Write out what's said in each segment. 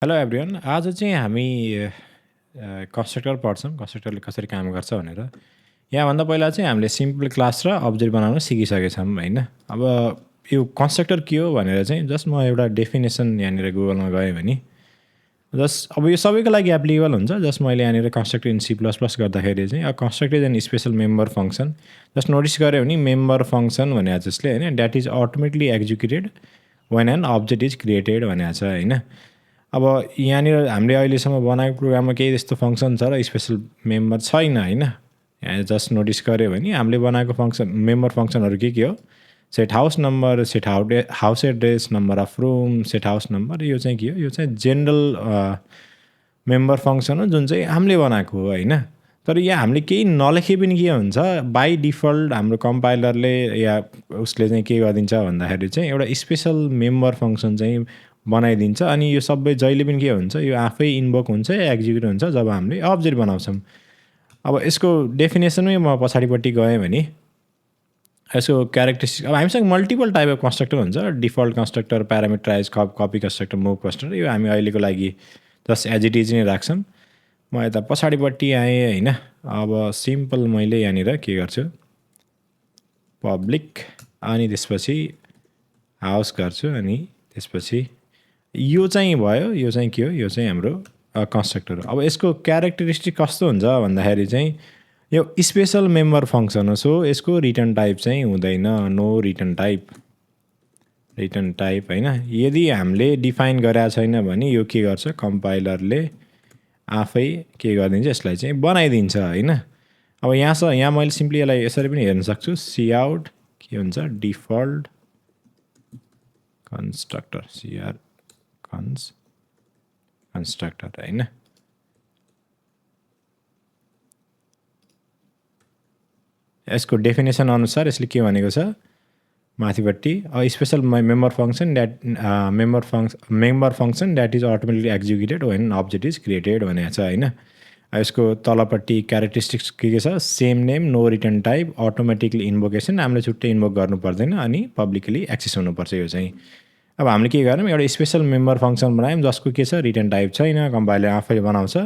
Hello everyone, आज चाहिँ हामी कन्स्ट्रक्टर पढ्छौँ, कन्स्ट्रक्टरले कसरी काम गर्छ भनेर। यहाँभन्दा पहिला चाहिँ हामीले सिम्पल क्लास र अब्जेक्ट बनाउन सिकिसकेछौँ होइन। अब यो कन्स्ट्रक्टर के हो भनेर चाहिँ जस्ट म एउटा डेफिनेसन यहाँनिर गुगलमा गएँ भने जस्ट अब यो सबैको लागि एप्लिकेबल हुन्छ। जस्ट मैले यहाँनिर कन्स्ट्रक्टर इन C++ गर्दाखेरि चाहिँ constructor is an special member function. Just notice गऱ्यो भने मेम्बर फङ्सन भनेको जसले होइन that is automatically executed when an object is created भनेको छ होइन। अब यहाँनिर हामीले अहिलेसम्म बनाएको प्रोग्राममा केही त्यस्तो फङ्सन छ र स्पेसल मेम्बर छैन होइन। यहाँ जस्ट नोटिस गऱ्यो भने हामीले बनाएको फङ्सन मेम्बर फङ्सनहरू के हो, set house number, set house address, number of room, set house number. यो चाहिँ के हो, यो चाहिँ जेनरल मेम्बर फङ्सन हो जुन चाहिँ हामीले बनाएको हो होइन। तर यहाँ हामीले केही नलेखे पनि के हुन्छ, बाई डिफल्ट हाम्रो कम्पाइलरले या उसले चाहिँ के गरिदिन्छ भन्दाखेरि चाहिँ एउटा स्पेसल मेम्बर फङ्सन चाहिँ बनाइदिन्छ। अनि यो सबै जहिले पनि के हुन्छ, यो आफै इन्भोक हुन्छ या एक्जिक्युट हुन्छ जब हामीले अब्जेक्ट बनाउँछौँ। अब यसको डेफिनेसनमै म पछाडिपट्टि गएँ भने यसको क्यारेक्टरिस्टिक, अब हामीसँग मल्टिपल टाइप अफ कन्स्ट्रक्टर हुन्छ, default constructor, parameterized, copy constructor, move constructor. यो हामी अहिलेको लागि जस्ट एज इट इज नै राख्छौँ। म यता पछाडिपट्टि आएँ होइन। अब सिम्पल मैले यहाँनिर के गर्छु, पब्लिक अनि त्यसपछि हाउस गर्छु अनि त्यसपछि यो चाहिँ भयो। यो चाहिँ के हो, यो चाहिँ हाम्रो कन्स्ट्रक्टर हो। अब यसको क्यारेक्टरिस्टिक कस्तो हुन्छ भन्दाखेरि चाहिँ यो स्पेसल मेम्बर फङ्सन हो। सो यसको रिटर्न टाइप चाहिँ हुँदैन, no return type, return type होइन। यदि हामीले डिफाइन गरेका छैन भने यो के गर्छ, कम्पाइलरले आफै के गरिदिन्छ, यसलाई चाहिँ बनाइदिन्छ होइन। अब यहाँ मैले सिम्पली यसलाई यसरी पनि हेर्न सक्छु, सी आउट के हुन्छ, डिफल्ट कन्स्ट्रक्टर, सिआर कन्स्ट्रक्टर होइन। यसको डेफिनेसन अनुसार यसले के भनेको छ माथिपट्टि, special member function that is automatically executed when object is created भनेको छ होइन। यसको तलपट्टि क्यारेक्टरिस्टिक्स के छ, same name, no return type, automatically invocation, हामीले छुट्टै इन्भोक गर्नु पर्दैन, अनि पब्लिकली एक्सेस हुनुपर्छ। यो चाहिँ अब हामीले के गर्यौँ, एउटा स्पेसल मेम्बर फङ्सन बनायौँ जसको के छ, रिटर्न टाइप छैन, कम्पाइलर आफैले बनाउँछ।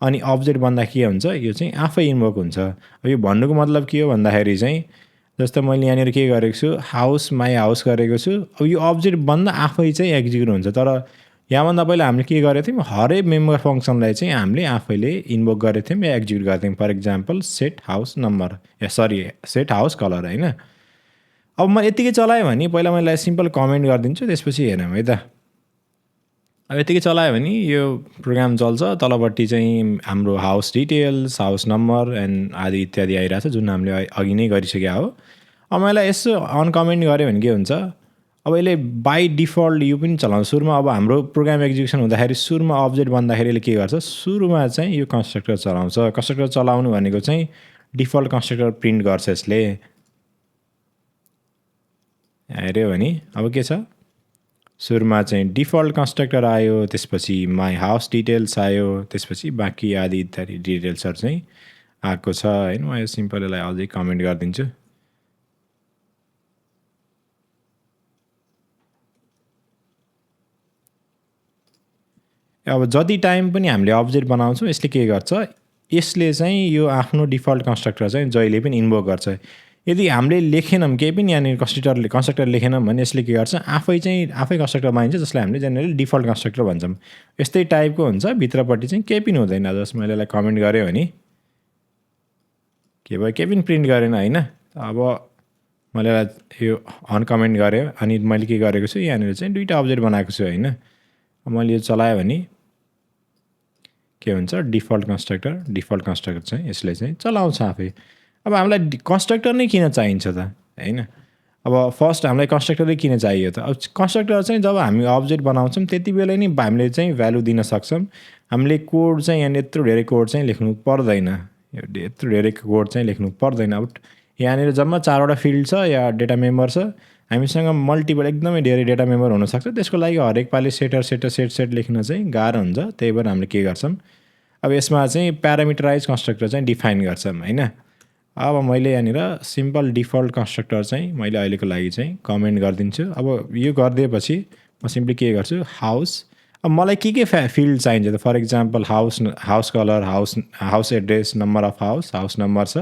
अनि अब्जेक्ट बन्दा के हुन्छ, यो चाहिँ आफै इन्भोक हुन्छ। अब यो भन्नुको मतलब के हो भन्दाखेरि चाहिँ जस्तो मैले यहाँनिर के गरेको छु, हाउस माई हाउस गरेको छु। अब यो अब्जेक्ट बन्दा आफै चाहिँ एक्जिक्युट हुन्छ। तर यहाँभन्दा पहिला हामीले के गरेको थियौँ, हरेक मेम्बर फङ्सनलाई चाहिँ हामीले आफैले इन्भोक गरेको थियौँ या एक्जिक्युट गरेको थियौँ। For example set house number, set house colour होइन। अब म यतिकै चलाएँ भने पहिला मैले सिम्पल कमेन्ट गरिदिन्छु, त्यसपछि हेरौँ है त। अब यतिकै चलायो भने यो प्रोग्राम चल्छ। तलपट्टि चाहिँ हाम्रो house details, house number and आदि इत्यादि आइरहेछ जुन हामीले अघि नै गरिसकेका हो। अब मैले यसो अनकमेन्ट गऱ्यो भने के हुन्छ, अब यसले बाई डिफल्ट यो पनि चलाउँछ सुरुमा। अब हाम्रो प्रोग्राम एक्जिक्युसन हुँदाखेरि सुरुमा अब्जेक्ट बन्दाखेरि यसले के गर्छ, सुरुमा चाहिँ यो कन्स्ट्रक्टर चलाउँछ। कन्स्ट्रक्टर चलाउनु भनेको चाहिँ डिफल्ट कन्स्ट्रक्टर प्रिन्ट गर्छ यसले। हेऱ्यो भने अब के छ, सुरुमा चाहिँ डिफल्ट कन्स्ट्रक्टर आयो, त्यसपछि माई हाउस डिटेल्स आयो, त्यसपछि बाँकी आदि इत्यादि डिटेल्सहरू चाहिँ आएको छ होइन। म यो सिम्पल यसलाई अझै कमेन्ट गरिदिन्छु। अब जति टाइम पनि हामीले अब्जेक्ट बनाउँछौँ यसले के गर्छ, यसले चाहिँ यो आफ्नो डिफल्ट कन्स्ट्रक्टर चाहिँ जहिले पनि इन्भोक गर्छ। यदि हामीले लेखेनौँ केही पनि यहाँनिर कन्स्ट्रक्टर लेखेनौँ भने यसले के गर्छ, आफै कन्स्ट्रक्टर मानिन्छ, जसलाई हामीले जेनरली डिफल्ट कन्स्ट्रक्टर भन्छौँ। यस्तै टाइपको हुन्छ, भित्रपट्टि चाहिँ केही पनि हुँदैन। जस्ट मैले यसलाई कमेन्ट गरेँ भने के भयो, केही पनि प्रिन्ट गरेन होइन। अब मैले यो अनकमेन्ट गरेँ अनि मैले के गरेको छु, यहाँनिर चाहिँ दुईवटा अब्जेक्ट बनाएको छु होइन। मैले यो चलाएँ भने के हुन्छ, डिफल्ट कन्स्ट्रक्टर चाहिँ यसले चाहिँ चलाउँछ आफै। अब हामीलाई कन्स्ट्रक्टर नै किन चाहिन्छ त होइन। अब फर्स्ट हामीलाई कन्स्ट्रक्टरै किन चाहियो त, अब कन्स्ट्रक्टर चाहिँ जब हामी अब्जेक्ट बनाउँछौँ त्यति बेला नै हामीले चाहिँ भ्यालु दिन सक्छौँ। हामीले कोड चाहिँ यहाँ यत्रो धेरै कोड चाहिँ लेख्नु पर्दैन, यत्रो धेरै कोड चाहिँ लेख्नु पर्दैन। अब यहाँनिर जम्मा 4वटा फिल्ड छ या डेटा मेम्बर छ, हामीसँग मल्टिपल एकदमै धेरै डेटा मेम्बर हुनसक्छ। त्यसको लागि हरेक पालि सेट लेख्न चाहिँ गाह्रो हुन्छ। त्यही भएर हामीले के गर्छौँ, अब यसमा चाहिँ प्यारामिटराइज कन्स्ट्रक्टर चाहिँ डिफाइन गर्छौँ होइन। अब मैले यहाँनिर सिम्पल डिफल्ट कन्स्ट्रक्टर चाहिँ मैले अहिलेको लागि चाहिँ कमेन्ट गरिदिन्छु। अब यो गरिदिएपछि म सिम्पली के गर्छु, हाउस अब मलाई के फिल्ड चाहिन्छ त for example house colour house address number of house number छ।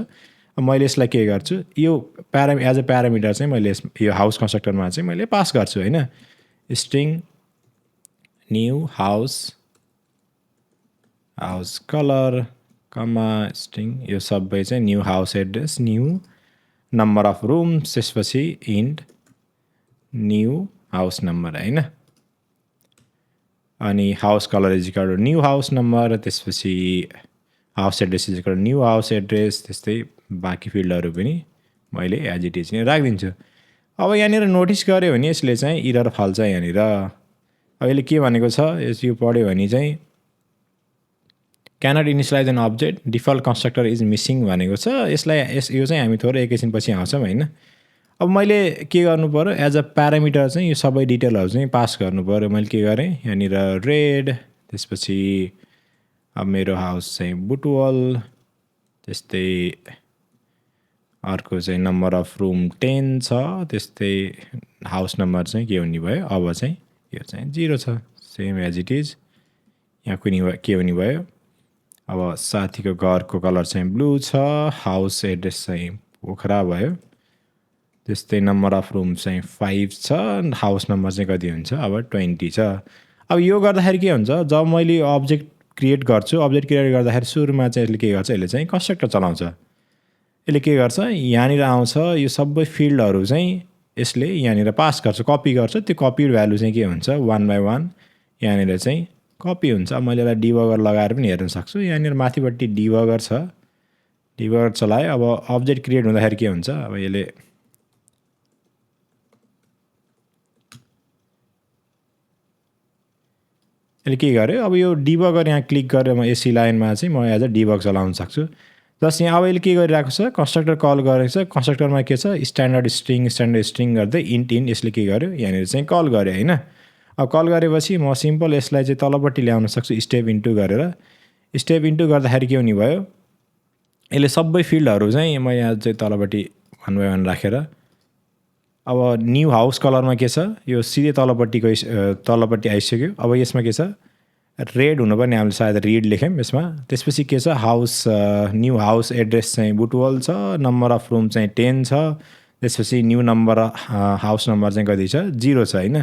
अब मैले यसलाई के गर्छु यो एज अ प्यारामिटर चाहिँ मैले यो हाउस कन्स्ट्रक्टरमा चाहिँ मैले पास गर्छु होइन। String new house colour comma string यो सबै चाहिँ new house address new number of rooms त्यसपछि इन्ट न्यू हाउस नम्बर होइन। अनि house colour is equal to new house number त्यसपछि house address is equal to new house address त्यस्तै बाँकी फिल्डहरू पनि मैले एज इट इज नै राखिदिन्छु। अब यहाँनिर नोटिस गऱ्यो भने यसले चाहिँ इरर फाल्छ यहाँनिर। अब यसले के भनेको छ यो पढ्यो भने चाहिँ cannot initialize an object default constructor is missing भनेको छ। यसलाई यो चाहिँ हामी थोरै एकैछिनपछि आउँछौँ होइन। अब मैले के गर्नु पऱ्यो एज अ प्यारामिटर चाहिँ यो सबै डिटेलहरू चाहिँ पास गर्नु पऱ्यो। मैले के गरेँ यहाँनिर रेड त्यसपछि अब मेरो हाउस चाहिँ बुटवल त्यस्तै अर्को चाहिँ नम्बर अफ रुम 10 छ त्यस्तै हाउस नम्बर चाहिँ के हुने भयो अब चाहिँ यो चाहिँ 0 छ सेम एज इट इज। यहाँ कुनै के हुने भयो अब साथीको घरको कलर चाहिँ ब्लू छ हाउस एड्रेस चाहिँ पोखरा भयो त्यस्तै नम्बर अफ रुम चाहिँ 5 छ हाउस नम्बर चाहिँ कति हुन्छ अब 20 छ। अब यो गर्दाखेरि के हुन्छ जब मैले अब्जेक्ट क्रिएट गर्छु अब्जेक्ट क्रिएट गर्दाखेरि सुरुमा चाहिँ यसले के गर्छ यसले चाहिँ कन्स्ट्रक्टर चलाउँछ। यसले के गर्छ यहाँनिर आउँछ यो सबै फिल्डहरू चाहिँ यसले यहाँनिर पास गर्छ कपी गर्छ। त्यो कपी भ्यालु चाहिँ के हुन्छ 1 by 1 यहाँनिर चाहिँ कपी हुन्छ। मैले यसलाई डिबगर लगाएर पनि हेर्न सक्छु। यहाँनिर माथिपट्टि डिबगर छ डिबगर चलाएँ। अब अब्जेक्ट क्रिएट हुँदाखेरि के हुन्छ अब यसले के गर्यो अब यो डिबगर यहाँ क्लिक गरेर म एसी लाइनमा चाहिँ म एज अ डिबग चलाउन सक्छु। जस्ट यहाँ अब यसले के गरिरहेको छ कन्स्ट्रक्टर कल गरेको छ। कन्स्ट्रक्टरमा के छ स्ट्यान्डर्ड स्ट्रिङ गर्दै इन्ट यसले के गर्यो यहाँनिर चाहिँ कल गर्यो होइन। अब कल गरेपछि म सिम्पल यसलाई चाहिँ तलपट्टि ल्याउन सक्छु स्टेप इन्टु गरेर। स्टेप इन्टु गर्दाखेरि के हुने भयो यसले सबै फिल्डहरू चाहिँ म यहाँ चाहिँ तलपट्टि 1 by 1 राखेर अब न्यू हाउस कलरमा के छ यो सिधै तलपट्टि आइसक्यो। अब यसमा के छ रेड हुनुपर्ने हामीले सायद रिड लेख्यौँ यसमा। त्यसपछि के छ हाउस न्यू हाउस एड्रेस चाहिँ बुटवल छ नम्बर अफ रुम चाहिँ 10 छ त्यसपछि न्यू नम्बर हाउस नम्बर चाहिँ कति छ 0 छ होइन।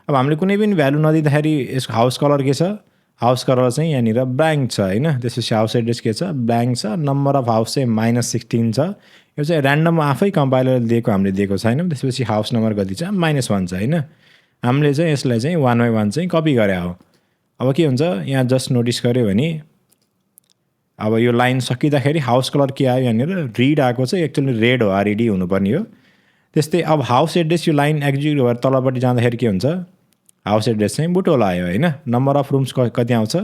अब हामीले कुनै पनि भ्यालु नदिँदाखेरि यसको हाउस कलर के छ हाउस कलर चाहिँ यहाँनिर ब्ल्याङ्क छ होइन। त्यसपछि हाउस एड्रेस के छ ब्ल्याङ्क छ नम्बर अफ हाउस चाहिँ -16 छ। यो चाहिँ ऱ्यान्डम आफै कम्पाइलर दिएको हामीले दिएको छैनौँ। त्यसपछि हाउस नम्बर कति छ -1 छ होइन। हामीले चाहिँ यसलाई चाहिँ 1 by 1 चाहिँ कपी गरे हो। अब के हुन्छ यहाँ जस्ट नोटिस गऱ्यो भने अब यो लाइन सकिँदाखेरि हाउस कलर के आयो यहाँनिर रिड आएको छ एक्चुअली रेड हो आरइडी हुनुपर्ने हो। त्यस्तै अब हाउस एड्रेस यो लाइन एक्जिक्युट भएर तलपट्टि जाँदाखेरि के हुन्छ हाउस एड्रेस चाहिँ बुटोल आयो होइन। नम्बर अफ रुम्स कति आउँछ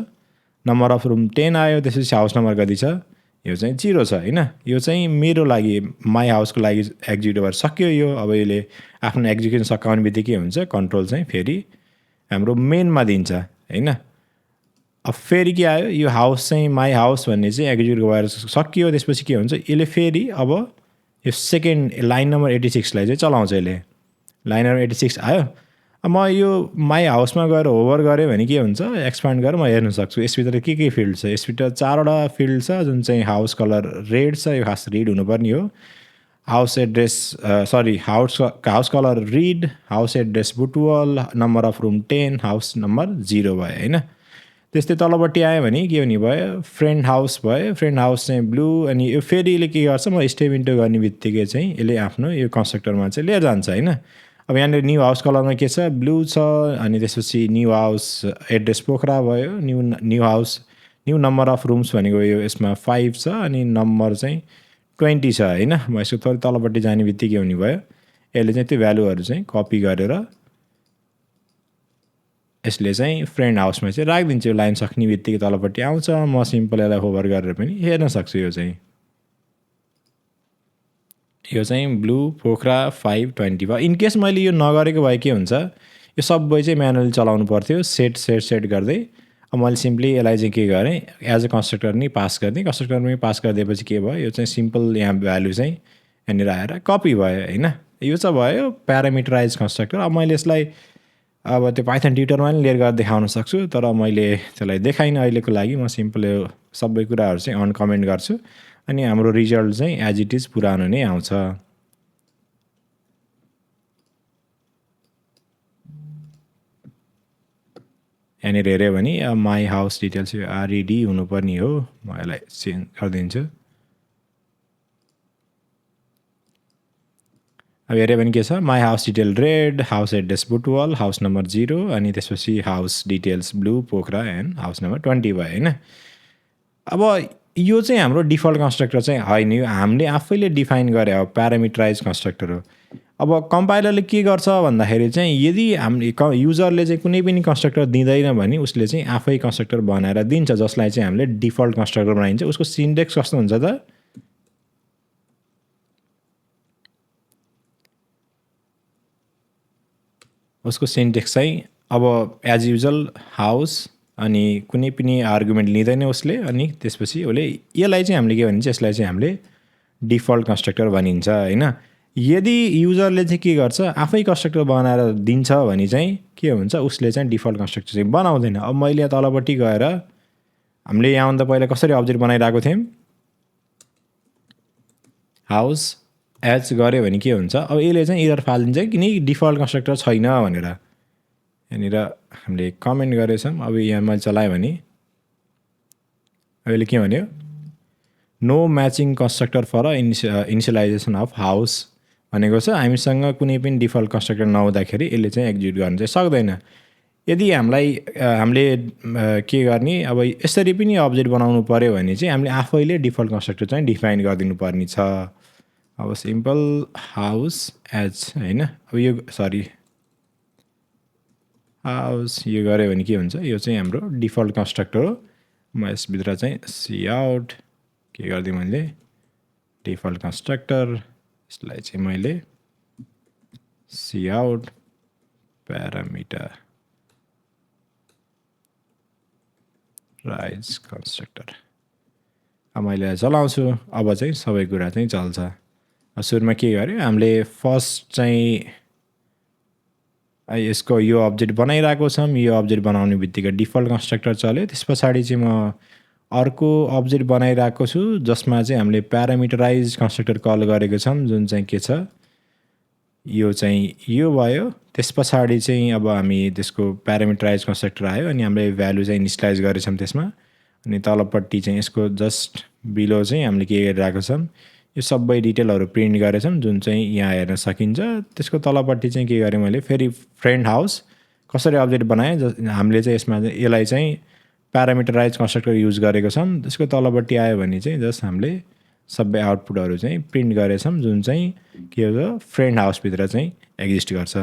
नम्बर अफ रुम 10 आयो। त्यसपछि हाउस नम्बर कति छ यो चाहिँ 0 छ होइन। यो चाहिँ मेरो लागि माई हाउसको लागि एक्जिक्युट भएर सक्यो यो। अब यसले आफ्नो एक्जिक्युसन सकाउने बित्तिकै हुन्छ कन्ट्रोल चाहिँ फेरि हाम्रो मेनमा दिन्छ होइन। अब फेरि के आयो यो हाउस चाहिँ माई हाउस भन्ने चाहिँ एक्जिक्युट भएर सकियो। त्यसपछि के हुन्छ यसले फेरि अब यो सेकेन्ड लाइन नम्बर 86 लाई चाहिँ चलाउँछ यसले। लाइन नम्बर 86 आयो। अब म यो माई हाउसमा गएर होभर गऱ्यो भने के हुन्छ एक्सपान्ड गरेर म हेर्न सक्छु यसभित्र के फिल्ड छ। यसभित्र 4वटा फिल्ड छ जुन चाहिँ हाउस कलर रेड छ यो खास रिड हुनुपर्ने हो। House address house colour read house address Butwal number of room 10 house number 0 भयो होइन। त्यस्तै तलपट्टि आयो भने के हुने भयो फ्रेन्ड हाउस भयो फ्रेन्ड हाउस चाहिँ ब्लू। अनि यो फेरि यसले के गर्छ म स्टेप इन्टु गर्ने बित्तिकै चाहिँ यसले आफ्नो यो कन्स्ट्रक्टरमा चाहिँ लिएर जान्छ होइन। अब यहाँनिर न्यू हाउस कलरमा के छ ब्लू छ अनि त्यसपछि न्यू हाउस एड्रेस पोखरा भयो new house new number of rooms भनेको यो यसमा 5 छ अनि नम्बर चाहिँ 20 छ होइन। म यसको थोरै तलपट्टि जाने बित्तिकै हुने भयो यसले चाहिँ त्यो भ्यालुहरू चाहिँ कपी गरेर यसले चाहिँ फ्रेन्ड हाउसमा चाहिँ राखिदिन्छ। यो लाइन सक्ने बित्तिकै तलपट्टि आउँछ। म सिम्पल यसलाई होभर गरेर पनि हेर्न सक्छु। यो चाहिँ ब्लू पोखरा 520 भयो। इनकेस मैले यो नगरेको भए के हुन्छ यो सबै चाहिँ म्यानुअली चलाउनु पर्थ्यो सेट गर्दै। अब मैले सिम्पली यसलाई चाहिँ के गरेँ एज अ कन्स्ट्रक्टर नै पास गरिदिएँ। कन्स्ट्रक्टरमै पास गरिदिएपछि के भयो यो चाहिँ सिम्पल यहाँ भ्यालु चाहिँ यहाँनिर आएर कपी भयो होइन। यो चाहिँ भयो प्यारामिटराइज कन्स्ट्रक्टर। अब मैले यसलाई अब त्यो पाइथन ट्युटरमा पनि लिएर गएर देखाउन सक्छु, तर मैले त्यसलाई देखाइनँ अहिलेको लागि। म सिम्पल सबै कुराहरू चाहिँ अनकमेन्ट गर्छु अनि हाम्रो रिजल्ट चाहिँ एज इट इज पुरानो नै आउँछ। यहाँनिर हेऱ्यो भने माई हाउस डिटेल्स आरइडी हुनुपर्ने हो, म यसलाई चेन्ज गरिदिन्छु। अब हेऱ्यो भने के छ, my house detail red, house address Butwal, house number 0 अनि त्यसपछि house details blue Pokhara and house number 20 भयो होइन। अब यो चाहिँ हाम्रो डिफल्ट कन्स्ट्रक्टर चाहिँ होइन, यो हामीले आफैले डिफाइन गरे हो प्यारामिटराइज कन्स्ट्रक्टर हो। अब कम्पाइलरले के गर्छ भन्दाखेरि चाहिँ यदि हामीले युजरले चाहिँ कुनै पनि कन्स्ट्रक्टर दिँदैन भने उसले चाहिँ आफै कन्स्ट्रक्टर बनाएर दिन्छ, जसलाई चाहिँ हामीले डिफल्ट कन्स्ट्रक्टर बनाइन्छ। उसको सिन्टेक्स कस्तो हुन्छ त, उसको सिन्टेक्स चाहिँ अब एज युजल हाउस अनि कुनै पनि आर्गुमेन्ट लिँदैन उसले, अनि त्यसपछि उसले यसलाई चाहिँ हामीले के भनिन्छ, यसलाई चाहिँ हामीले डिफल्ट कन्स्ट्रक्टर भनिन्छ होइन। यदि युजरले चाहिँ के गर्छ, आफै कन्स्ट्रक्टर बनाएर दिन्छ भने चाहिँ के हुन्छ, उसले चाहिँ डिफल्ट कन्स्ट्रक्टर चाहिँ बनाउँदैन। अब मैले तलपट्टि गएर हामीले यहाँभन्दा पहिला कसरी अब्जेक्ट बनाइरहेको थियौँ, हाउस एच गऱ्यो भने के हुन्छ, अब यसले चाहिँ एरर फालिदिन्छ किनकि डिफल्ट कन्स्ट्रक्टर छैन भनेर। यहाँनिर हामीले कमेन्ट गरेछौँ। अब यहाँ मैले चलाएँ भने अहिले के भन्यो, no matching constructor for initialization of house भनेको छ। हामीसँग कुनै पनि डिफल्ट कन्स्ट्रक्टर नहुँदाखेरि यसले चाहिँ एक्जिक्युट गर्न चाहिँ सक्दैन। यदि हामीले के गर्ने, अब यसरी पनि अब्जेक्ट बनाउनु पऱ्यो भने चाहिँ हामीले आफैले डिफल्ट कन्स्ट्रक्टर चाहिँ डिफाइन गरिदिनु पर्ने छ। अब सिम्पल हाउस एच होइन, अब यो सरी हाउस यो गऱ्यो भने के हुन्छ, यो चाहिँ हाम्रो डिफल्ट कन्स्ट्रक्टर हो। म यसभित्र चाहिँ सी आउट के गरिदिएँ मैले, डिफल्ट कन्स्ट्रक्टर, यसलाई चाहिँ मैले C out parameterized constructor. अब मैले चलाउँछु, अब चाहिँ सबै कुरा चाहिँ चल्छ। सुरुमा के गर्यो, हामीले फर्स्ट चाहिँ यसको यो अब्जेक्ट बनाइरहेको छौँ, यो अब्जेक्ट बनाउने बित्तिकै डिफल्ट कन्स्ट्रक्टर चल्यो। त्यस पछाडि चाहिँ म अर्को अब्जेक्ट बनाइरहेको छु जसमा चाहिँ हामीले प्यारामिटराइज कन्स्ट्रक्टर कल गरेको छौँ, जुन चाहिँ के छ, यो चाहिँ यो भयो। त्यस पछाडि चाहिँ अब हामी त्यसको प्यारामिटराइज कन्स्ट्रक्टर आयो अनि हामीले भ्यालु चाहिँ इनिसियलाइज गरेछौँ त्यसमा। अनि तलपट्टि चाहिँ यसको जस्ट बिलो चाहिँ हामीले के गरिरहेको छौँ, यो सबै डिटेलहरू प्रिन्ट गरेछौँ जुन चाहिँ यहाँ हेर्न सकिन्छ। त्यसको तलपट्टि चाहिँ के गरेँ मैले, फेरि फ्रेन्ड हाउस कसरी अब्जेक्ट बनाएँ, हामीले चाहिँ यसमा यसलाई चाहिँ प्यारामिटराइज कन्स्ट्रक्टर युज गरेको छौँ। त्यसको तलपट्टि आयो भने चाहिँ जस्ट हामीले सबै आउटपुटहरू चाहिँ प्रिन्ट गरेछौँ जुन चाहिँ के हो, फ्रेन्ड हाउसभित्र चाहिँ एक्जिस्ट गर्छ।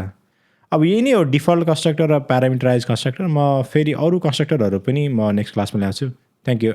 अब यही नै हो डिफल्ट कन्स्ट्रक्टर र प्यारामिटराइज कन्स्ट्रक्टर। म फेरि अरू कन्स्ट्रक्टरहरू पनि म नेक्स्ट क्लासमा ल्याउँछु। Thank you.